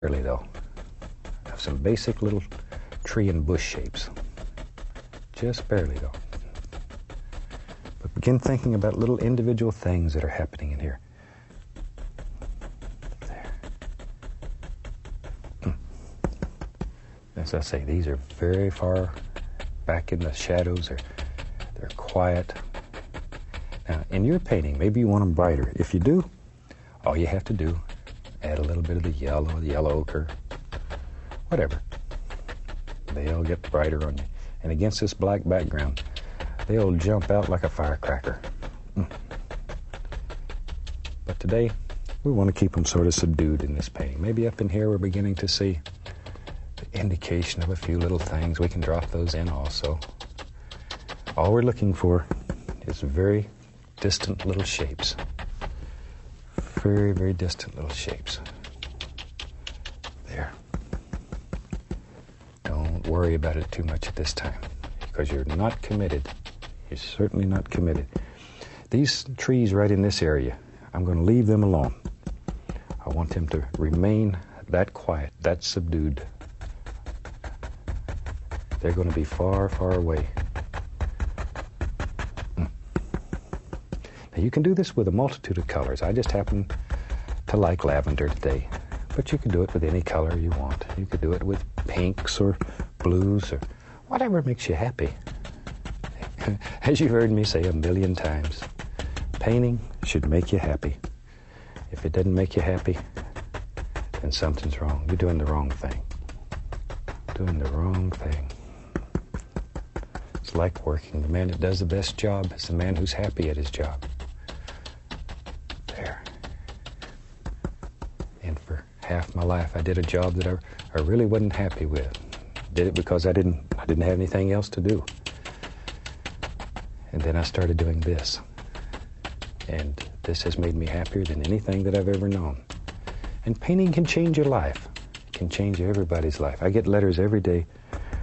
barely though, of some basic little tree and bush shapes. Just barely though. But begin thinking about little individual things that are happening in here. There. As I say, these are very far back in the shadows. They're quiet. Now, in your painting, maybe you want them brighter. If you do, all you have to do, add a little bit of the yellow ochre, whatever. They'll get brighter on you. And against this black background, they'll jump out like a firecracker. But today, we want to keep them sort of subdued in this painting. Maybe up in here we're beginning to see the indication of a few little things. We can drop those in also. All we're looking for is very distant little shapes. Very, very distant little shapes. There. Don't worry about it too much at this time, because you're not committed. You're certainly not committed. These trees right in this area, I'm going to leave them alone. I want them to remain that quiet, that subdued. They're going to be far, far away. Now you can do this with a multitude of colors. I just happen to like lavender today, but you can do it with any color you want. You could do it with pinks or blues or whatever makes you happy. As you've heard me say a million times, painting should make you happy. If it doesn't make you happy, then something's wrong. You're doing the wrong thing. Doing the wrong thing. It's like working. The man that does the best job is the man who's happy at his job. There. And for half my life, I did a job that I really wasn't happy with. Did it because I didn't have anything else to do. And then I started doing this. And this has made me happier than anything that I've ever known. And painting can change your life. It can change everybody's life. I get letters every day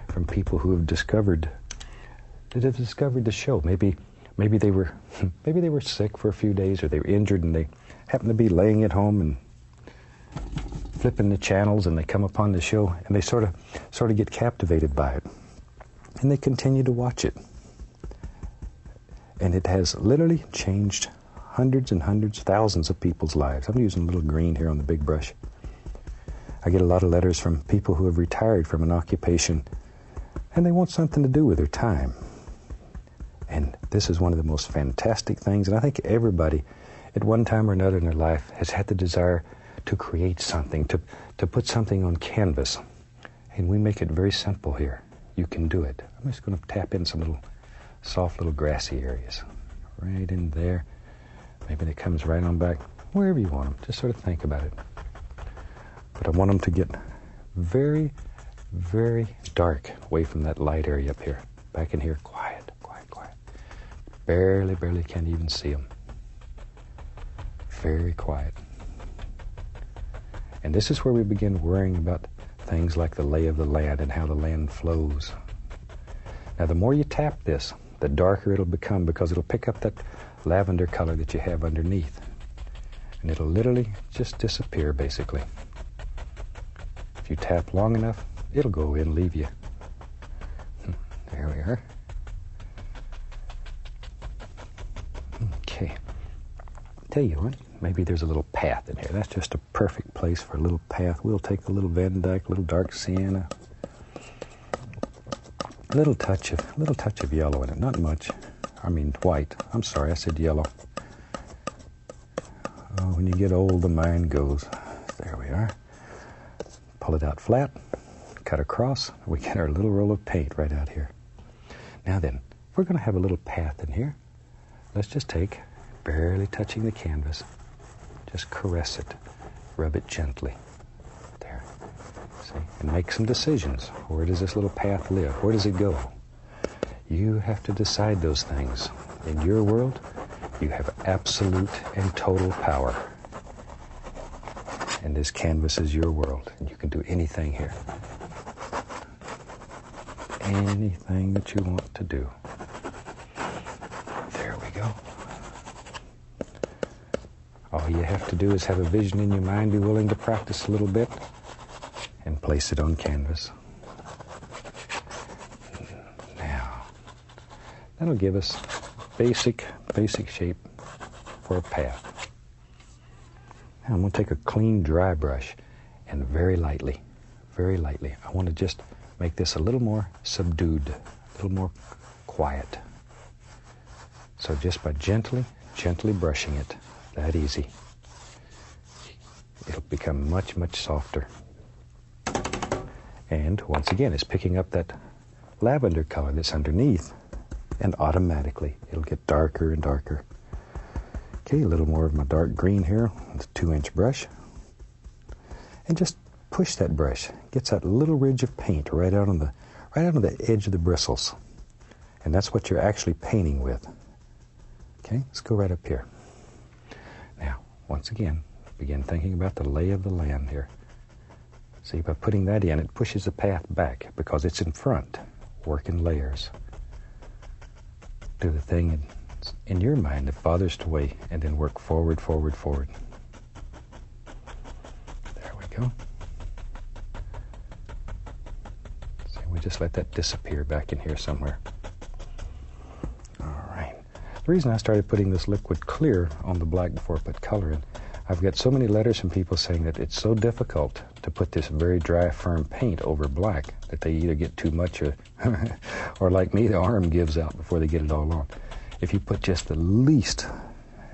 from people who have discovered the show. Maybe they were sick for a few days, or they were injured and they happened to be laying at home and flipping the channels, and they come upon the show and they sort of get captivated by it. And they continue to watch it. And it has literally changed hundreds and hundreds, thousands of people's lives. I'm using a little green here on the big brush. I get a lot of letters from people who have retired from an occupation and they want something to do with their time. And this is one of the most fantastic things. And I think everybody at one time or another in their life has had the desire to create something, to put something on canvas. And we make it very simple here. You can do it. I'm just going to tap in some soft little grassy areas. Right in there. Maybe it comes right on back. Wherever you want them. Just sort of think about it. But I want them to get very, very dark away from that light area up here. Back in here, quiet, quiet, quiet. Barely can't even see them. Very quiet. And this is where we begin worrying about things like the lay of the land and how the land flows. Now, the more you tap this, the darker it'll become, because it'll pick up that lavender color that you have underneath. And it'll literally just disappear, basically. If you tap long enough, it'll go in and leave you. There we are. Okay. Tell you what, maybe there's a little path in here. That's just a perfect place for a little path. We'll take the little Van Dyke, little dark sienna. A little touch of yellow in it, not much. I mean white. I'm sorry, I said yellow. Oh, when you get old, the mind goes. There we are. Pull it out flat, cut across. We get our little roll of paint right out here. Now then, we're going to have a little path in here. Let's just take, barely touching the canvas, just caress it, rub it gently. There. See? And make some decisions. Where does this little path live? Where does it go? You have to decide those things. In your world, you have absolute and total power. And this canvas is your world, and you can do anything here. Anything that you want to do. There we go. All you have to do is have a vision in your mind, be willing to practice a little bit, and place it on canvas. Now, that'll give us basic shape for a path. Now I'm going to take a clean dry brush and very lightly, I want to just make this a little more subdued, a little more quiet. So just by gently brushing it, that easy, it'll become much softer. And once again, it's picking up that lavender color that's underneath, and automatically it'll get darker and darker. Okay, a little more of my dark green here with a 2-inch brush. And just push that brush. Gets that little ridge of paint right out on the edge of the bristles. And that's what you're actually painting with. Okay, let's go right up here. Now, once again, begin thinking about the lay of the land here. See, by putting that in, it pushes the path back because it's in front. Work in layers. Do the thing in your mind that bothers to wait, and then work forward. There we go. See, we just let that disappear back in here somewhere. All right. The reason I started putting this liquid clear on the black before I put color in, I've got so many letters from people saying that it's so difficult to put this very dry, firm paint over black that they either get too much or like me, the arm gives out before they get it all on. If you put just the least,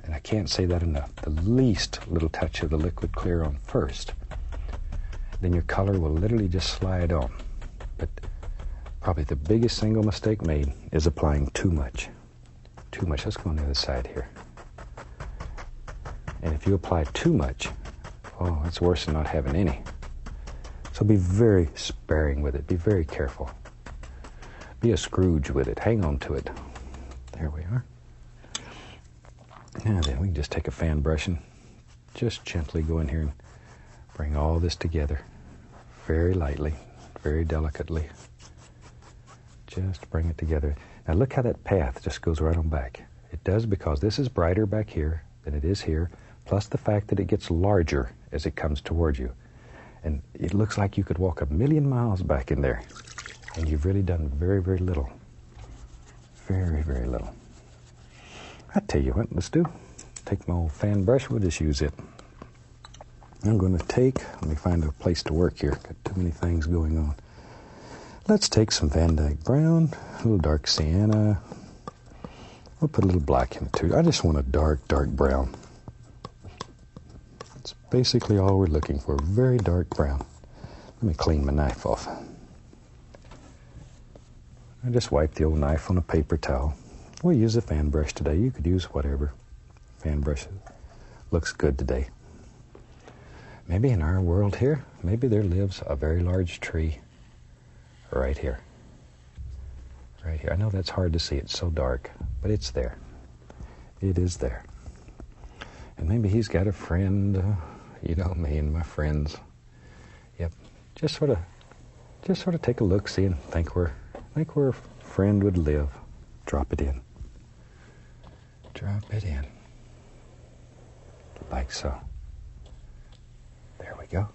and I can't say that enough, the least little touch of the liquid clear on first, then your color will literally just slide on. But probably the biggest single mistake made is applying too much. Let's go on the other side here. And if you apply too much, oh, it's worse than not having any. So be very sparing with it. Be very careful. Be a Scrooge with it. Hang on to it. There we are. Now then, we can just take a fan brush and just gently go in here and bring all this together. Very lightly, very delicately. Just bring it together. Now look how that path just goes right on back. It does because this is brighter back here than it is here, plus the fact that it gets larger as it comes toward you. And it looks like you could walk 1,000,000 miles back in there. And you've really done very little. Very little. I tell you what, let's do. Take my old fan brush, we'll just use it. I'm going to let me find a place to work here. Got too many things going on. Let's take some Van Dyke Brown, a little dark sienna. We'll put a little black in it too. I just want a dark brown. That's basically all we're looking for, very dark brown. Let me clean my knife off. I just wipe the old knife on a paper towel. We'll use a fan brush today. You could use whatever fan brush looks good today. Maybe in our world here, maybe there lives a very large tree right here. Right here. I know that's hard to see. It's so dark, but it's there. It is there. And maybe he's got a friend, you know me and my friends. Yep. Just sort of take a look, see, and think where a friend would live. Drop it in. Drop it in. Like so. There we go.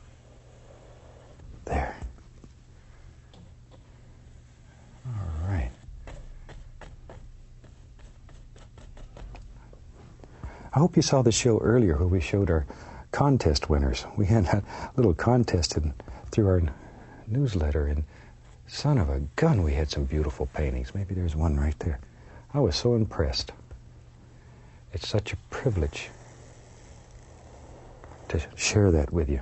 There. All right. I hope you saw the show earlier where we showed our contest winners. We had that little contest through our newsletter, and son of a gun, we had some beautiful paintings. Maybe there's one right there. I was so impressed. It's such a privilege to share that with you,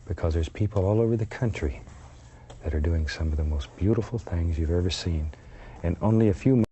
because there's people all over the country that are doing some of the most beautiful things you've ever seen, and only a few